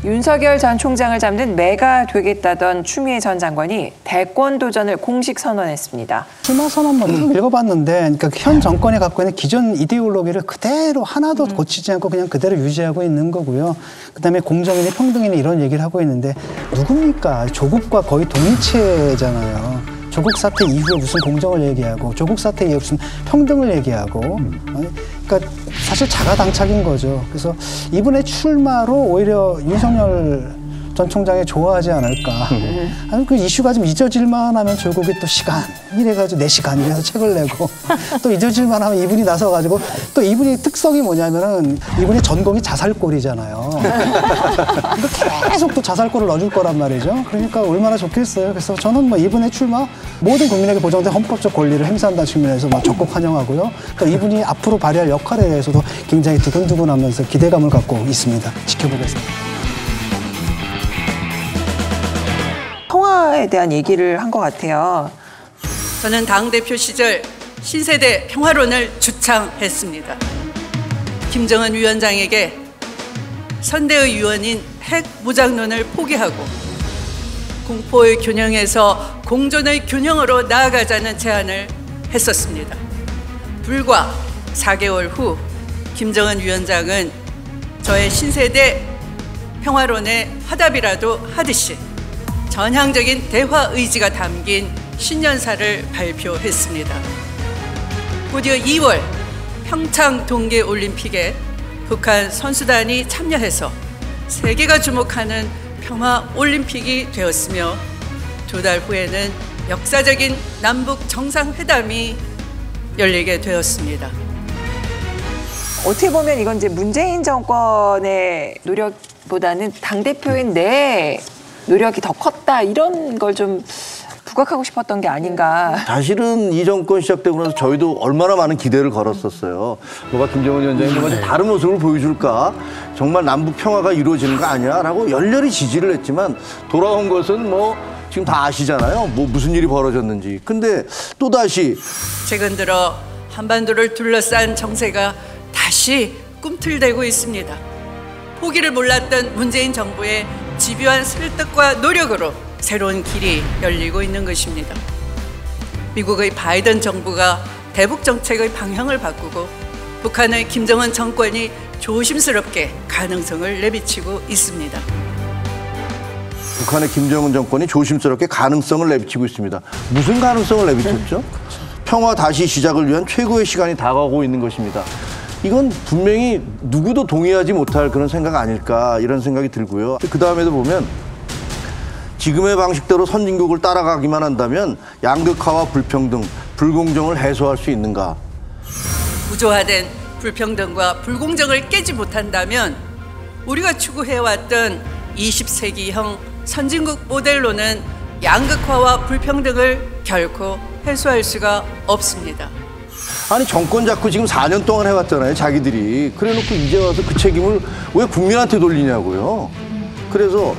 윤석열 전 총장을 잡는 매가 되겠다던 추미애 전 장관이 대권 도전을 공식 선언했습니다. 출마 선언문 쭉 읽어봤는데, 그러니까 현 정권이 갖고 있는 기존 이데올로기를 그대로 하나도 고치지 않고 그냥 그대로 유지하고 있는 거고요. 그다음에 공정이니 평등이니 이런 얘기를 하고 있는데 누굽니까? 조국과 거의 동일체잖아요. 조국 사태 이후에 무슨 공정을 얘기하고 조국 사태 이후에 무슨 평등을 얘기하고 그러니까 사실 자가당착인 거죠. 그래서 이분의 출마로 오히려 윤석열 전 총장이 좋아하지 않을까. 아니, 그 이슈가 좀 잊어질만 하면 조국이 또 시간 이래가지고 4시간 이래서 책을 내고 또 잊어질만 하면 이분이 나서가지고 또 이분이 특성이 뭐냐면은 이분의 전공이 자살골이잖아요. 그러니까 계속 또 자살골을 넣어줄 거란 말이죠. 그러니까 얼마나 좋겠어요. 그래서 저는 뭐 이분의 출마 모든 국민에게 보장된 헌법적 권리를 행사한다는 측면에서 막 적극 환영하고요. 그러니까 이분이 앞으로 발휘할 역할에 대해서도 굉장히 두근두근하면서 기대감을 갖고 있습니다. 지켜보겠습니다. 평화에 대한 얘기를 한 것 같아요. 저는 당대표 시절 신세대 평화론을 주창했습니다. 김정은 위원장에게 선대의 유언인 핵 무장론을 포기하고 공포의 균형에서 공존의 균형으로 나아가자는 제안을 했었습니다. 불과 4개월 후 김정은 위원장은 저의 신세대 평화론의 화답이라도 하듯이 전향적인 대화 의지가 담긴 신년사를 발표했습니다. 곧이어 2월 평창 동계올림픽에 북한 선수단이 참여해서 세계가 주목하는 평화올림픽이 되었으며 2달 후에는 역사적인 남북 정상회담이 열리게 되었습니다. 어떻게 보면 이건 이제 문재인 정권의 노력보다는 당대표인 내 노력이 더 컸다 이런 걸 좀 부각하고 싶었던 게 아닌가. 사실은 이 정권 시작되고 나서 저희도 얼마나 많은 기대를 걸었었어요. 뭐가 김정은 위원장이 뭔가 좀 다른 모습을 보여줄까? 정말 남북 평화가 이루어지는 거 아니야? 라고 열렬히 지지를 했지만 돌아온 것은 뭐 지금 다 아시잖아요. 뭐 무슨 일이 벌어졌는지. 근데 또다시 최근 들어 한반도를 둘러싼 정세가 다시 꿈틀대고 있습니다. 포기를 몰랐던 문재인 정부의 집요한 설득과 노력으로 새로운 길이 열리고 있는 것입니다. 미국의 바이든 정부가 대북 정책의 방향을 바꾸고 북한의 김정은 정권이 조심스럽게 가능성을 내비치고 있습니다. 북한의 김정은 정권이 조심스럽게 가능성을 내비치고 있습니다. 무슨 가능성을 내비쳤죠? 평화 다시 시작을 위한 최고의 시간이 다가오고 있는 것입니다. 이건 분명히 누구도 동의하지 못할 그런 생각 아닐까 이런 생각이 들고요. 그 다음에도 보면 지금의 방식대로 선진국을 따라가기만 한다면 양극화와 불평등, 불공정을 해소할 수 있는가? 구조화된 불평등과 불공정을 깨지 못한다면 우리가 추구해왔던 20세기형 선진국 모델로는 양극화와 불평등을 결코 해소할 수가 없습니다. 아니 정권 잡고 지금 4년 동안 해왔잖아요, 자기들이. 그래놓고 이제 와서 그 책임을 왜 국민한테 돌리냐고요. 그래서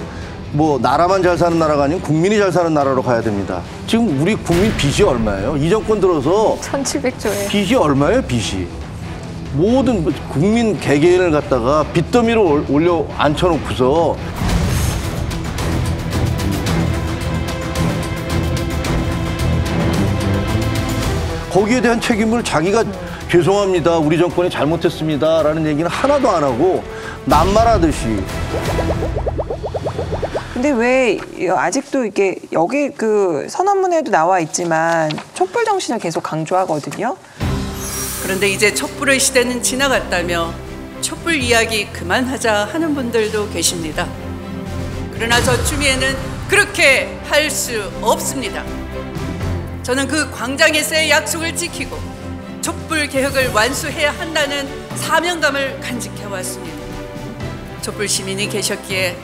뭐 나라만 잘 사는 나라가 아니고 국민이 잘 사는 나라로 가야 됩니다. 지금 우리 국민 빚이 얼마예요? 이 정권 들어서 1700조에 빚이 얼마예요, 빚이? 모든 국민 개개인을 갖다가 빚더미로 올려 앉혀놓고서 거기에 대한 책임을 자기가 죄송합니다, 우리 정권이 잘못했습니다 라는 얘기는 하나도 안 하고 남말하듯이. 근데 왜 아직도 이게 여기 그 선언문에도 나와 있지만 촛불 정신을 계속 강조하거든요. 그런데 이제 촛불의 시대는 지나갔다며 촛불 이야기 그만하자 하는 분들도 계십니다. 그러나 저 추미애는 그렇게 할 수 없습니다. 저는 그 광장에서의 약속을 지키고 촛불 개혁을 완수해야 한다는 사명감을 간직해왔습니다. 촛불 시민이 계셨기에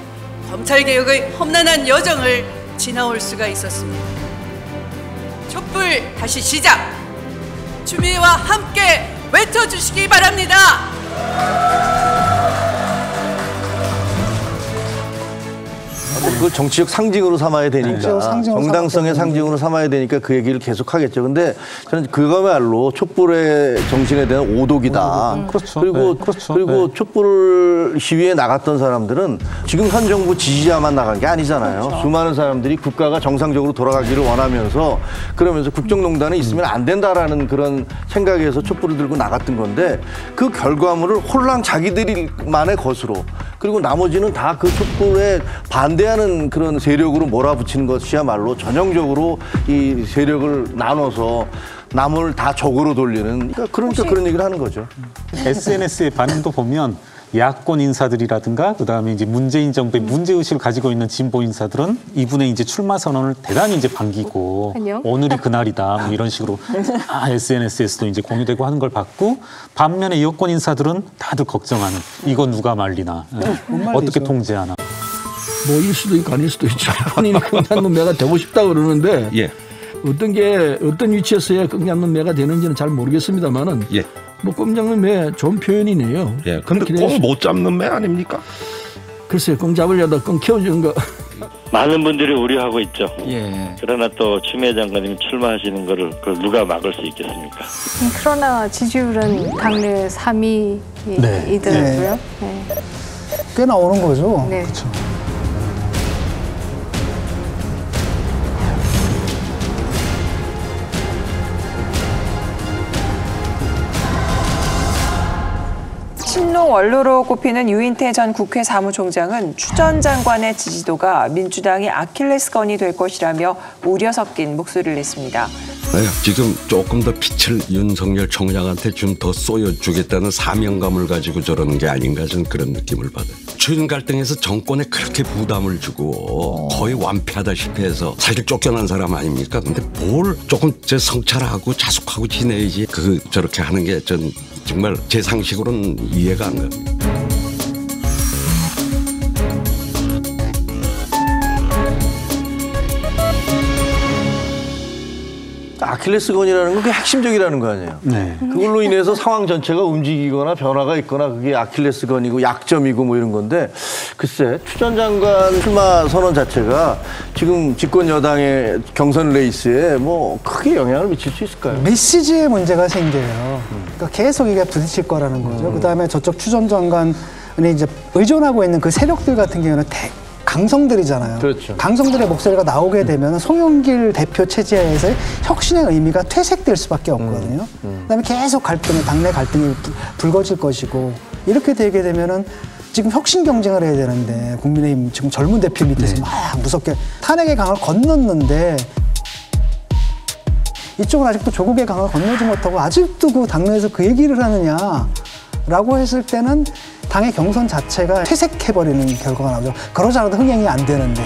검찰 개혁의 험난한 여정을 지나올 수가 있었습니다. 촛불 다시 시작! 추미애와 함께 외쳐주시기 바랍니다. 그걸 정치적 상징으로 삼아야 되니까 정치적 상징으로 정당성의 삼았기 상징으로 삼아야 되니까 그 얘기를 계속 하겠죠. 근데 저는 그거야말로 촛불의 정신에 대한 오독이다. 그렇죠. 그리고 네, 그렇죠. 그리고 네. 촛불 시위에 나갔던 사람들은 지금 현 정부 지지자만 나간 게 아니잖아요. 수많은 사람들이 국가가 정상적으로 돌아가기를 원하면서 그러면서 국정농단에 있으면 안 된다라는 그런 생각에서 촛불을 들고 나갔던 건데 그 결과물을 홀랑 자기들만의 것으로 그리고 나머지는 다 그 촛불에 반대하는 그런 세력으로 몰아붙이는 것이야말로 전형적으로 이 세력을 나눠서 남을 다 적으로 돌리는 그러니까 그런 얘기를 하는 거죠. SNS의 반응도 보면 야권 인사들이라든가 그다음에 이제 문재인 정부의 문제의식을 가지고 있는 진보 인사들은 이분의 이제 출마 선언을 대단히 이제 반기고 안녕? 오늘이 그날이다 뭐 이런 식으로 SNS에서도 이제 공유되고 하는 걸 봤고 반면에 여권 인사들은 다들 걱정하는 이거 누가 말리나 어떻게 통제하나. 뭐 일 수도 있고 아닐 수도 있죠. 본인이 끙장농매가 되고 싶다 그러는데 예. 어떤 위치에서야 끙장농매가 되는지는 잘 모르겠습니다만은 예. 뭐 끙장농매 좋은 표현이네요. 예. 근데 꽁 못 잡는 매 아닙니까? 글쎄요, 꽁 잡으려다 꽁 키워주는 거. 많은 분들이 우려하고 있죠. 예. 그러나 또 추미애 장관님이 출마하시는 거를 그걸 누가 막을 수 있겠습니까? 그러나 지지율은 당내 3위이더라고요. 네. 꽤 나오는 거죠. 네. 친노 원로로 꼽히는 유인태 전 국회 사무총장은 추 전 장관의 지지도가 민주당의 아킬레스건이 될 것이라며 우려 섞인 목소리를 냈습니다. 네, 지금 조금 더 빛을 윤석열 총장한테 좀 더 쏘여주겠다는 사명감을 가지고 저러는 게 아닌가 저는 그런 느낌을 받아요. 초연 갈등에서 정권에 그렇게 부담을 주고 거의 완패하다시피 해서 사실 쫓겨난 사람 아닙니까? 근데 뭘 조금 저 성찰하고 자숙하고 지내야지 저렇게 하는 게 전 정말 제 상식으로는 이해가 안 갑니다. 아킬레스건이라는 건 그게 핵심적이라는 거 아니에요. 네. 그걸로 인해서 상황 전체가 움직이거나 변화가 있거나 그게 아킬레스건이고 약점이고 뭐 이런 건데 글쎄 추 전 장관 출마 선언 자체가 지금 집권 여당의 경선 레이스에 뭐 크게 영향을 미칠 수 있을까요? 메시지에 문제가 생겨요. 그러니까 계속 이게 부딪힐 거라는 거죠. 그다음에 저쪽 추 전 장관이 이제 의존하고 있는 그 세력들 같은 경우는 강성들이잖아요. 그렇죠. 강성들의 목소리가 나오게 되면 송영길 대표 체제에서의 혁신의 의미가 퇴색될 수밖에 없거든요. 그다음에 계속 당내 갈등이 불거질 것이고 이렇게 되게 되면은 지금 혁신 경쟁을 해야 되는데 국민의힘 지금 젊은 대표 밑에서 막 무섭게 탄핵의 강을 건넜는데 이쪽은 아직도 조국의 강을 건너지 못하고 아직도 그 당내에서 그 얘기를 하느냐라고 했을 때는 당의 경선 자체가 퇴색해버리는 결과가 나오죠. 그러지 않아도 흥행이 안 되는데.